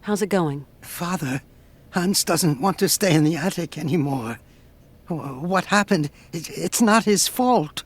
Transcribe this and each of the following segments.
How's it going? Father, Hans doesn't want to stay in the attic anymore. What happened? It's not his fault.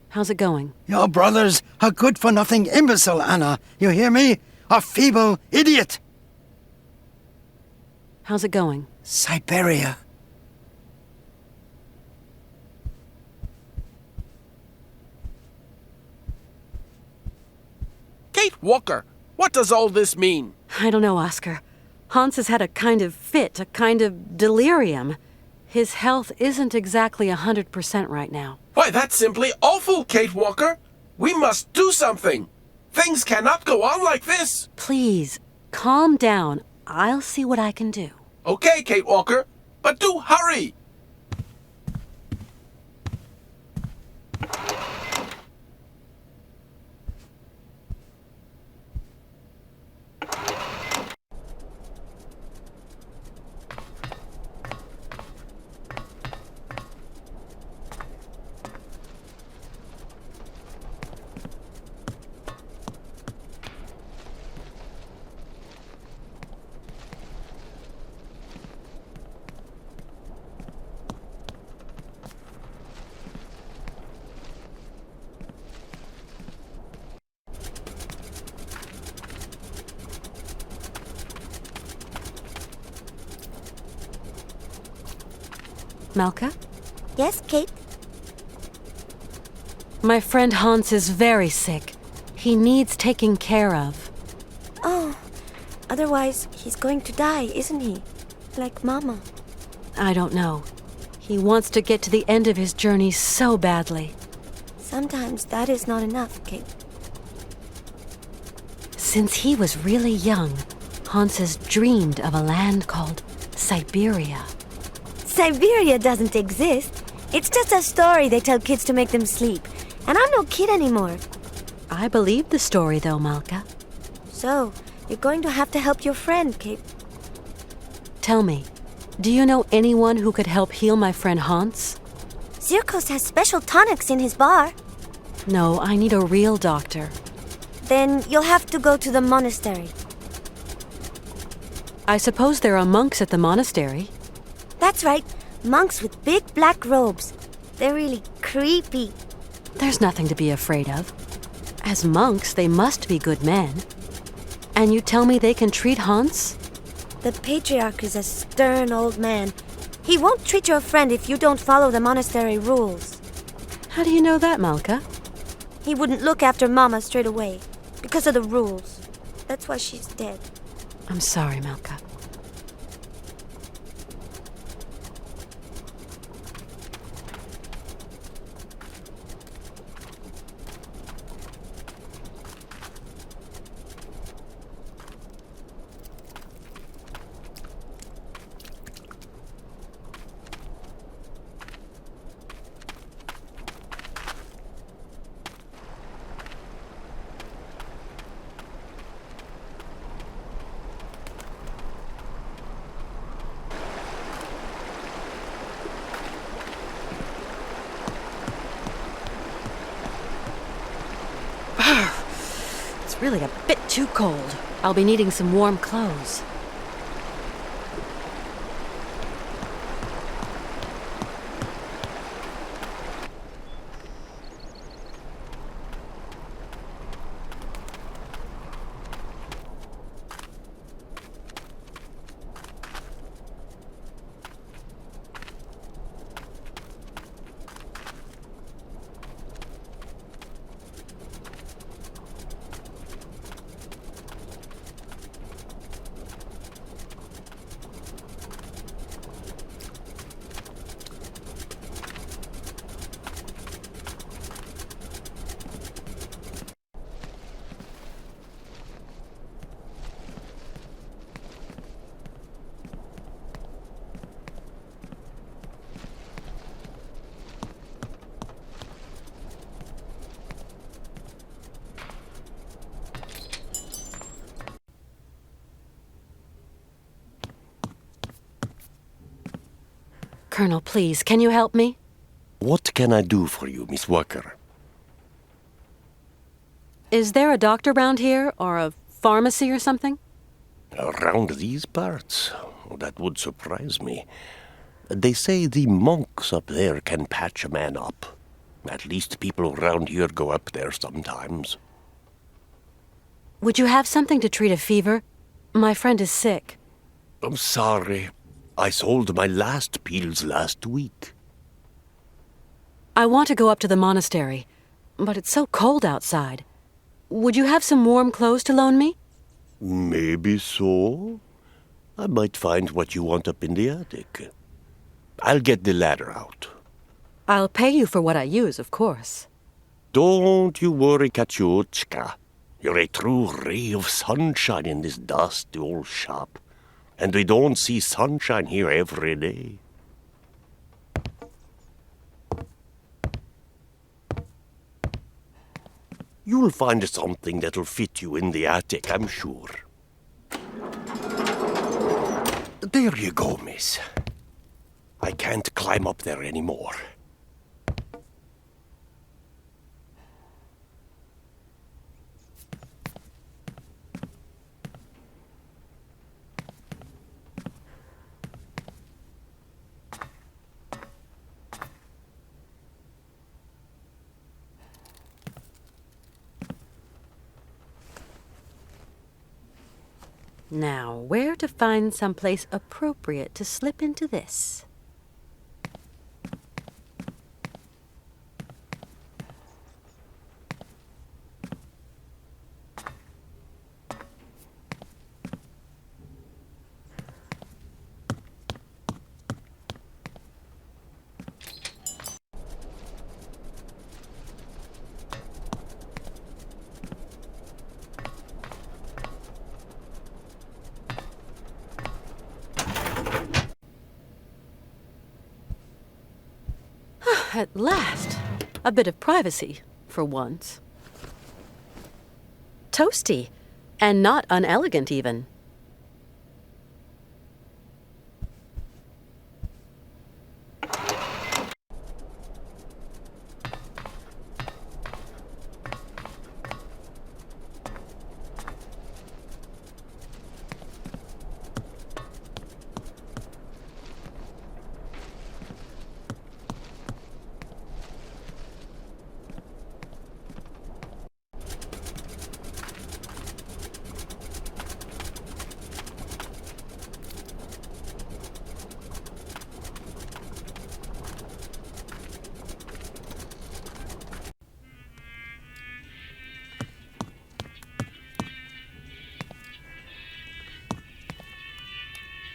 How's it going? Your brother's a good-for-nothing imbecile, Anna. You hear me? A feeble idiot. How's it going? Syberia. Kate Walker, what does all this mean? I don't know, Oscar. Hans has had a kind of fit, a kind of delirium. His health isn't exactly 100% right now. Why, that's simply awful, Kate Walker. We must do something. Things cannot go on like this. Please, calm down. I'll see what I can do. Okay, Kate Walker, but do hurry. Malka? Yes, Kate? My friend Hans is very sick. He needs taking care of. Oh, otherwise he's going to die, isn't he? Like Mama. I don't know. He wants to get to the end of his journey so badly. Sometimes that is not enough, Kate. Since he was really young, Hans has dreamed of a land called Syberia. Syberia doesn't exist. It's just a story they tell kids to make them sleep. And I'm no kid anymore. I believe the story, though, Malka. So, you're going to have to help your friend, Kate. Tell me, do you know anyone who could help heal my friend Hans? Zirkos has special tonics in his bar. No, I need a real doctor. Then you'll have to go to the monastery. I suppose there are monks at the monastery. That's right. Monks with big black robes. They're really creepy. There's nothing to be afraid of. As monks, they must be good men. And you tell me they can treat Hans? The patriarch is a stern old man. He won't treat your friend if you don't follow the monastery rules. How do you know that, Malka? He wouldn't look after Mama straight away because of the rules. That's why she's dead. I'm sorry, Malka. It's really a bit too cold. I'll be needing some warm clothes. Colonel, please, can you help me? What can I do for you, Miss Walker? Is there a doctor around here, or a pharmacy or something? Around these parts? That would surprise me. They say the monks up there can patch a man up. At least people around here go up there sometimes. Would you have something to treat a fever? My friend is sick. I'm sorry. I sold my last pills last week. I want to go up to the monastery, but it's so cold outside. Would you have some warm clothes to loan me? Maybe so. I might find what you want up in the attic. I'll get the ladder out. I'll pay you for what I use, of course. Don't you worry, Katyushka. You're a true ray of sunshine in this dusty old shop. And we don't see sunshine here every day. You'll find something that'll fit you in the attic, I'm sure. There you go, miss. I can't climb up there anymore. Now, where to find someplace appropriate to slip into this? At last, a bit of privacy, for once. Toasty, and not unelegant even.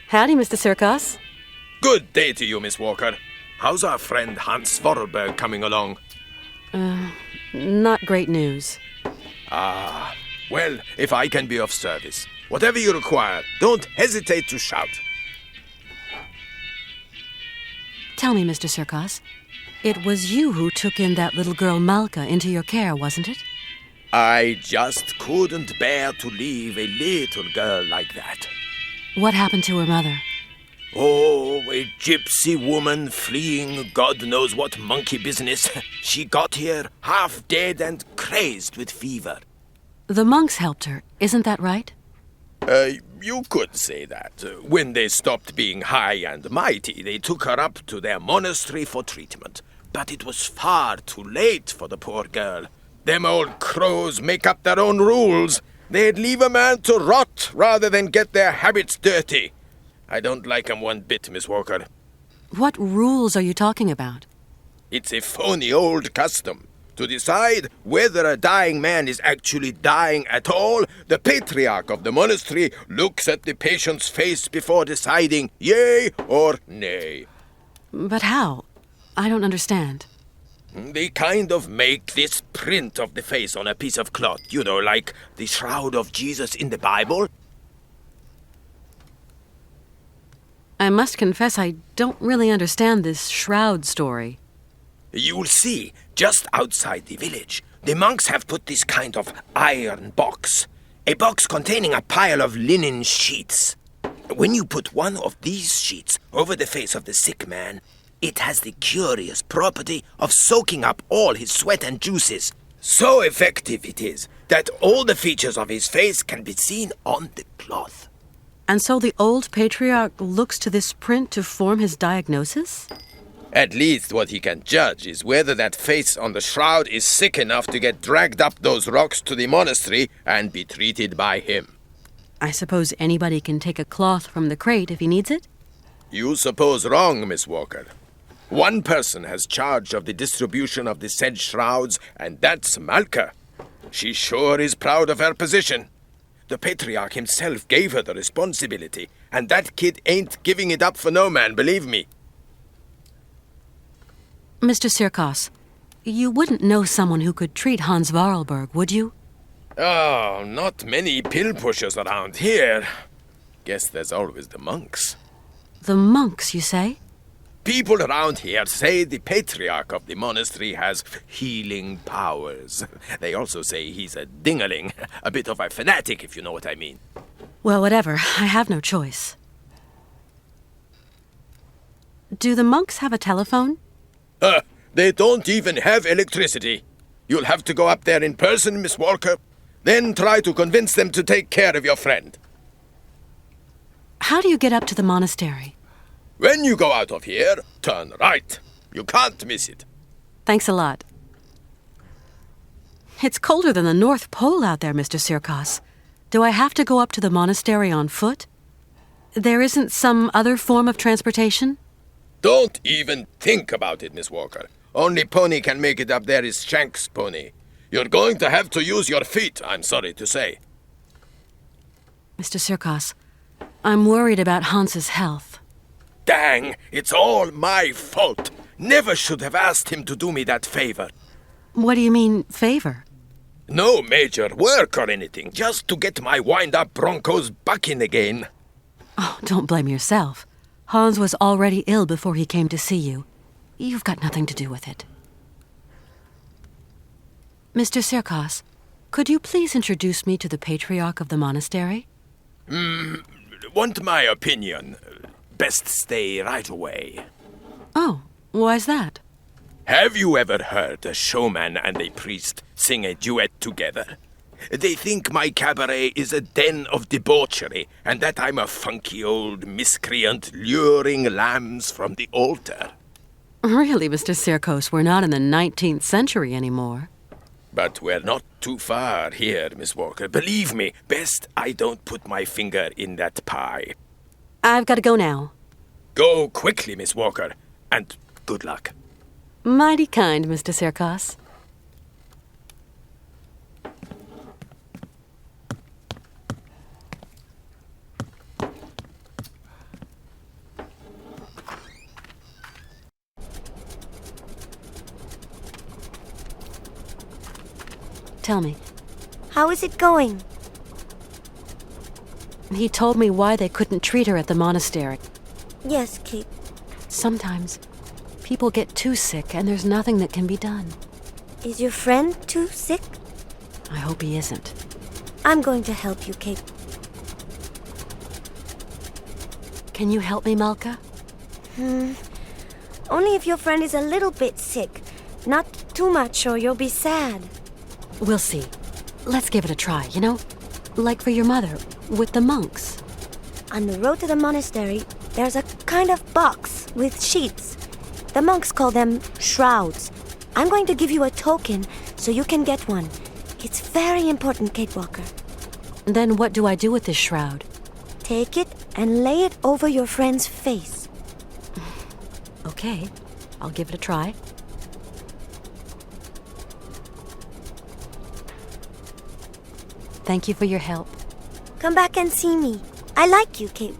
Howdy, Mr. Sirkos. Good day to you, Miss Walker. How's our friend Hans Vorarlberg coming along? Not great news. Well, if I can be of service, whatever you require, don't hesitate to shout. Tell me, Mr. Sirkos, it was you who took in that little girl Malka into your care, wasn't it? I just couldn't bear to leave a little girl like that. What happened to her mother? Oh, a gypsy woman fleeing God knows what monkey business. She got here half dead and crazed with fever. The monks helped her, isn't that right? You could say that. When they stopped being high and mighty, they took her up to their monastery for treatment. But it was far too late for the poor girl. Them old crows make up their own rules. They'd leave a man to rot rather than get their habits dirty. I don't like 'em one bit, Miss Walker. What rules are you talking about? It's a phony old custom. To decide whether a dying man is actually dying at all, the patriarch of the monastery looks at the patient's face before deciding yea or nay. But how? I don't understand. They kind of make this print of the face on a piece of cloth, you know, like the shroud of Jesus in the Bible. I must confess I don't really understand this shroud story. You'll see, just outside the village, the monks have put this kind of iron box. A box containing a pile of linen sheets. When you put one of these sheets over the face of the sick man, it has the curious property of soaking up all his sweat and juices. So effective it is that all the features of his face can be seen on the cloth. And so the old patriarch looks to this print to form his diagnosis? At least what he can judge is whether that face on the shroud is sick enough to get dragged up those rocks to the monastery and be treated by him. I suppose anybody can take a cloth from the crate if he needs it? You suppose wrong, Miss Walker. One person has charge of the distribution of the said shrouds, and that's Malka. She sure is proud of her position. The patriarch himself gave her the responsibility, and that kid ain't giving it up for no man, believe me. Mr. Sirkos, you wouldn't know someone who could treat Hans Varlberg, would you? Oh, not many pill pushers around here. Guess there's always the monks. The monks, you say? People around here say the patriarch of the monastery has healing powers. They also say he's a dingaling, a bit of a fanatic, if you know what I mean. Well, whatever. I have no choice. Do the monks have a telephone? They don't even have electricity. You'll have to go up there in person, Miss Walker. Then try to convince them to take care of your friend. How do you get up to the monastery? When you go out of here, turn right. You can't miss it. Thanks a lot. It's colder than the North Pole out there, Mr. Sirkos. Do I have to go up to the monastery on foot? There isn't some other form of transportation? Don't even think about it, Miss Walker. Only pony can make it up there is Shank's pony. You're going to have to use your feet, I'm sorry to say. Mr. Sirkos, I'm worried about Hans's health. Dang, it's all my fault. Never should have asked him to do me that favor. What do you mean, favor? No major work or anything, just to get my wind-up Broncos bucking again. Oh, don't blame yourself. Hans was already ill before he came to see you. You've got nothing to do with it. Mr. Sirkos, could you please introduce me to the patriarch of the monastery? Want my opinion? Best stay right away. Oh, why's that? Have you ever heard a showman and a priest sing a duet together? They think my cabaret is a den of debauchery, and that I'm a funky old miscreant luring lambs from the altar. Really, Mr. Sirkos, we're not in the 19th century anymore. But we're not too far here, Miss Walker. Believe me, best I don't put my finger in that pie. I've got to go now. Go quickly, Miss Walker, and good luck. Mighty kind, Mr. Sirkos. Tell me. How is it going? He told me why they couldn't treat her at the monastery. Yes, Kate. Sometimes people get too sick and there's nothing that can be done. Is your friend too sick? I hope he isn't. I'm going to help you, Kate. Can you help me, Malka? Only if your friend is a little bit sick. Not too much or you'll be sad. We'll see. Let's give it a try, you know? Like for your mother, with the monks. On the road to the monastery, there's a kind of box with sheets. The monks call them shrouds. I'm going to give you a token so you can get one. It's very important, Kate Walker. Then what do I do with this shroud? Take it and lay it over your friend's face. Okay, I'll give it a try. Thank you for your help. Come back and see me. I like you, Kate.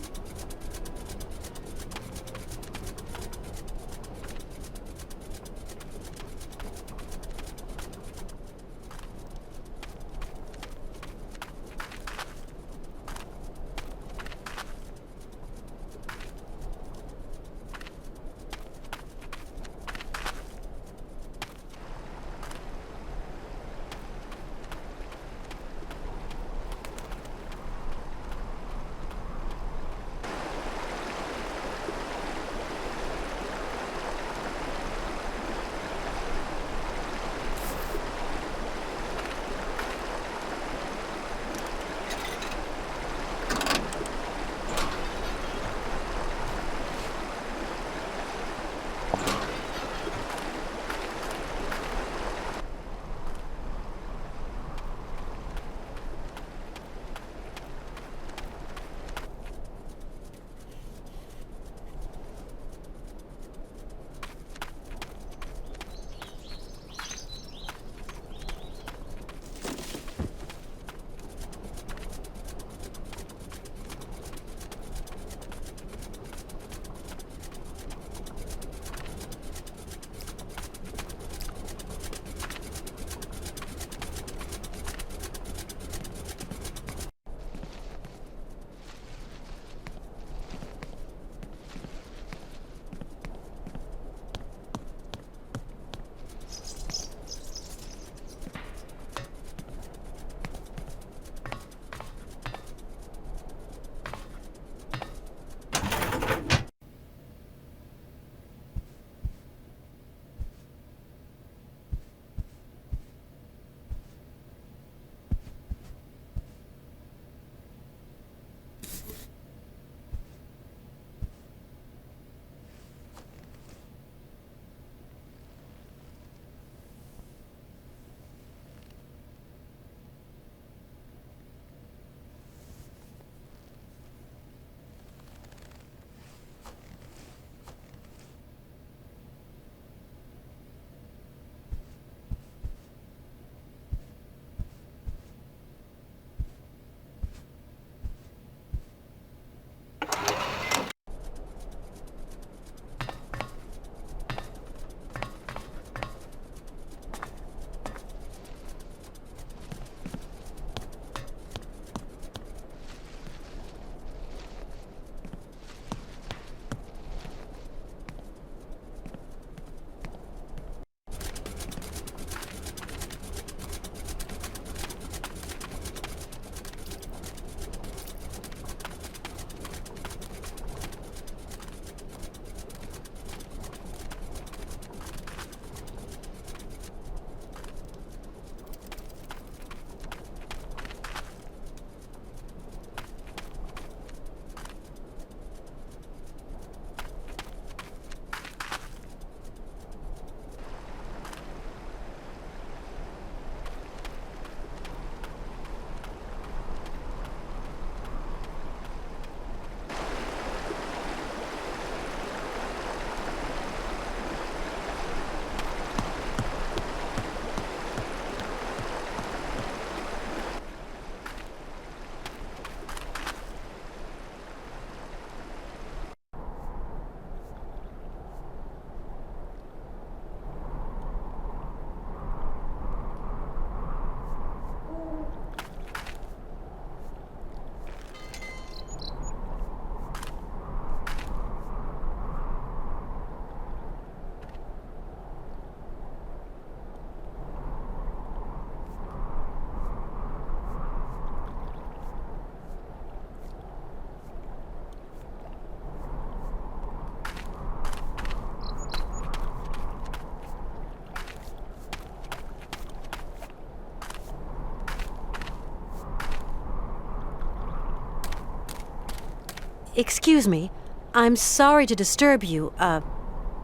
Excuse me. I'm sorry to disturb you,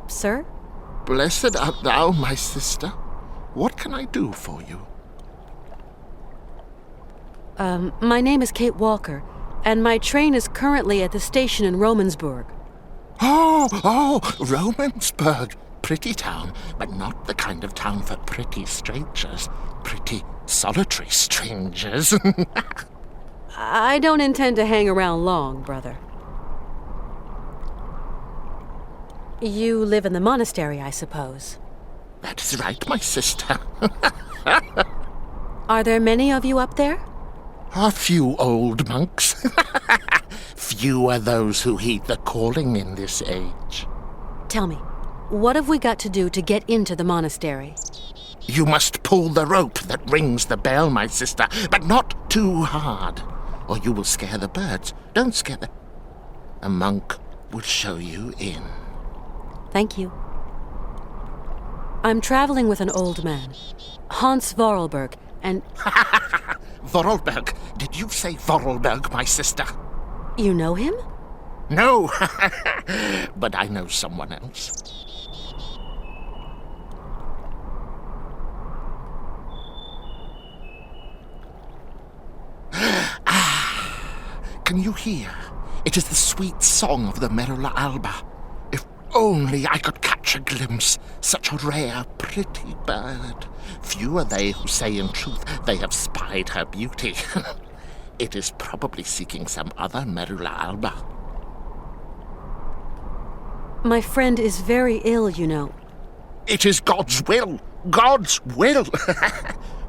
sir? Blessed art thou, my sister. What can I do for you? My name is Kate Walker, and my train is currently at the station in Romansbourg. Oh, Romansbourg. Pretty town, but not the kind of town for pretty strangers. Pretty solitary strangers. I don't intend to hang around long, brother. You live in the monastery, I suppose. That is right, my sister. Are there many of you up there? A few old monks. Few are those who heed the calling in this age. Tell me, what have we got to do to get into the monastery? You must pull the rope that rings the bell, my sister, but not too hard, or you will scare the birds. Don't scare them. A monk will show you in. Thank you. I'm traveling with an old man, Hans Vorarlberg, and... Vorarlberg? Did you say Vorarlberg, my sister? You know him? No, but I know someone else. Can you hear? It is the sweet song of the Merula alba. If only I could catch a glimpse, such a rare, pretty bird. Few are they who say in truth they have spied her beauty. It is probably seeking some other Merula alba. My friend is very ill, you know. It is God's will. God's will.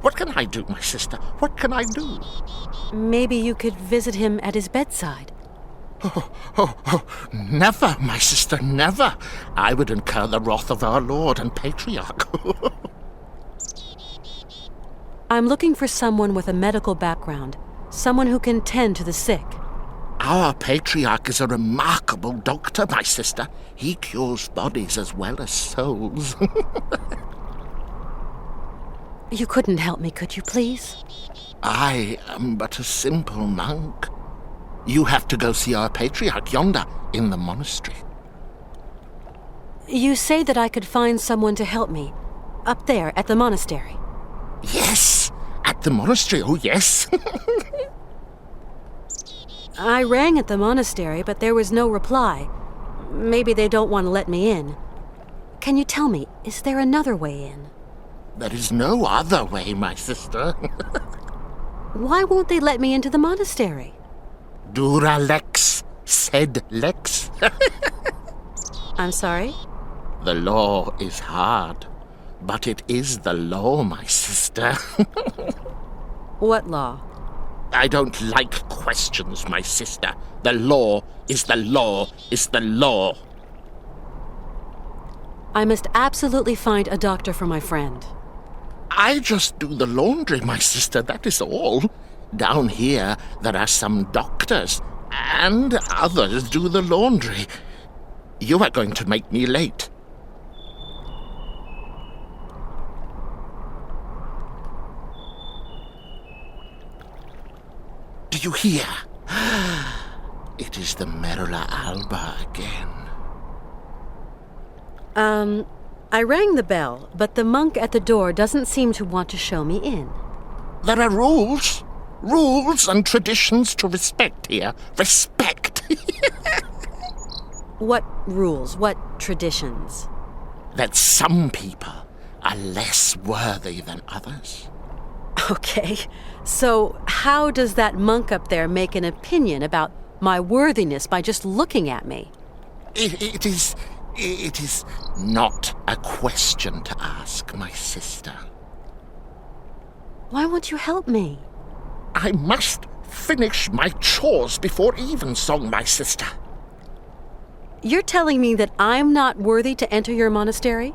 What can I do, my sister? What can I do? Maybe you could visit him at his bedside. Oh, never, my sister, never. I would incur the wrath of our Lord and Patriarch. I'm looking for someone with a medical background, someone who can tend to the sick. Our Patriarch is a remarkable doctor, my sister. He cures bodies as well as souls. You couldn't help me, could you, please? I am but a simple monk. You have to go see our Patriarch yonder in the monastery. You say that I could find someone to help me, up there at the monastery. Yes, at the monastery, oh yes. I rang at the monastery, but there was no reply. Maybe they don't want to let me in. Can you tell me, is there another way in? There is no other way, my sister. Why won't they let me into the monastery? Dura lex, sed lex. I'm sorry? The law is hard, but it is the law, my sister. What law? I don't like questions, my sister. The law is the law is the law. I must absolutely find a doctor for my friend. I just do the laundry, my sister, that is all. Down here, there are some doctors, and others do the laundry. You are going to make me late. Do you hear? It is the Merula alba again. I rang the bell, but the monk at the door doesn't seem to want to show me in. There are rules. Rules and traditions to respect here. Respect. What rules? What traditions? That some people are less worthy than others. Okay, so how does that monk up there make an opinion about my worthiness by just looking at me? It is not a question to ask, my sister. Why won't you help me? I must finish my chores before evensong, my sister. You're telling me that I'm not worthy to enter your monastery?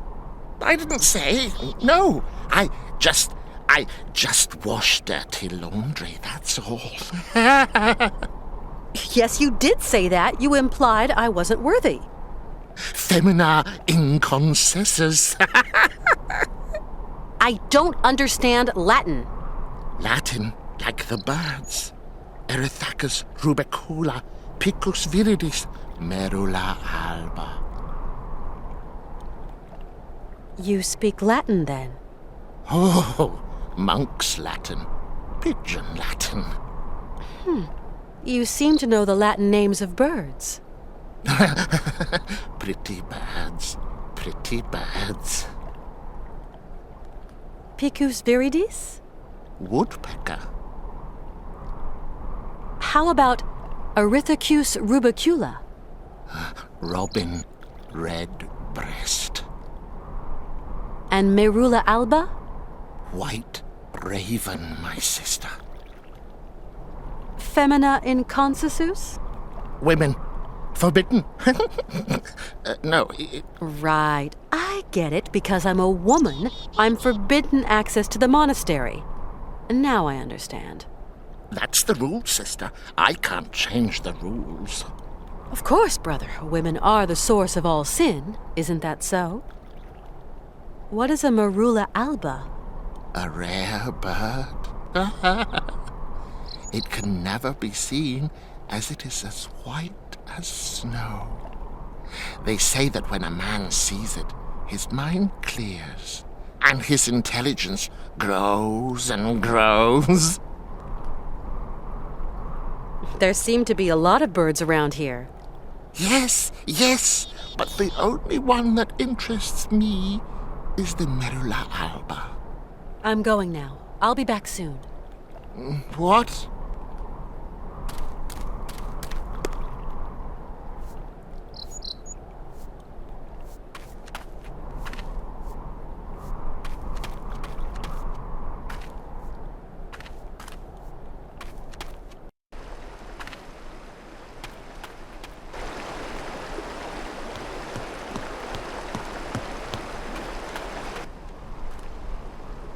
I didn't say. No, I just wash dirty laundry, that's all. Yes, you did say that. You implied I wasn't worthy. Femina inconcessus. I don't understand Latin. Latin, like the birds. Erythacus rubecula, Picus viridis, merula alba. You speak Latin, then? Oh, monk's Latin, pigeon Latin. You seem to know the Latin names of birds. Pretty birds, pretty birds. Picus viridis? Woodpecker. How about Erythicus rubicula? Robin redbreast. And Merula alba? White raven, my sister. Femina inconsus? Women. Forbidden. No. Right. I get it. Because I'm a woman, I'm forbidden access to the monastery. Now I understand. That's the rule, sister. I can't change the rules. Of course, brother. Women are the source of all sin. Isn't that so? What is a Merula alba? A rare bird. It can never be seen, as it is as white as snow. They say that when a man sees it, his mind clears, and his intelligence grows and grows. There seem to be a lot of birds around here. Yes, yes, but the only one that interests me is the Merula alba. I'm going now. I'll be back soon. What?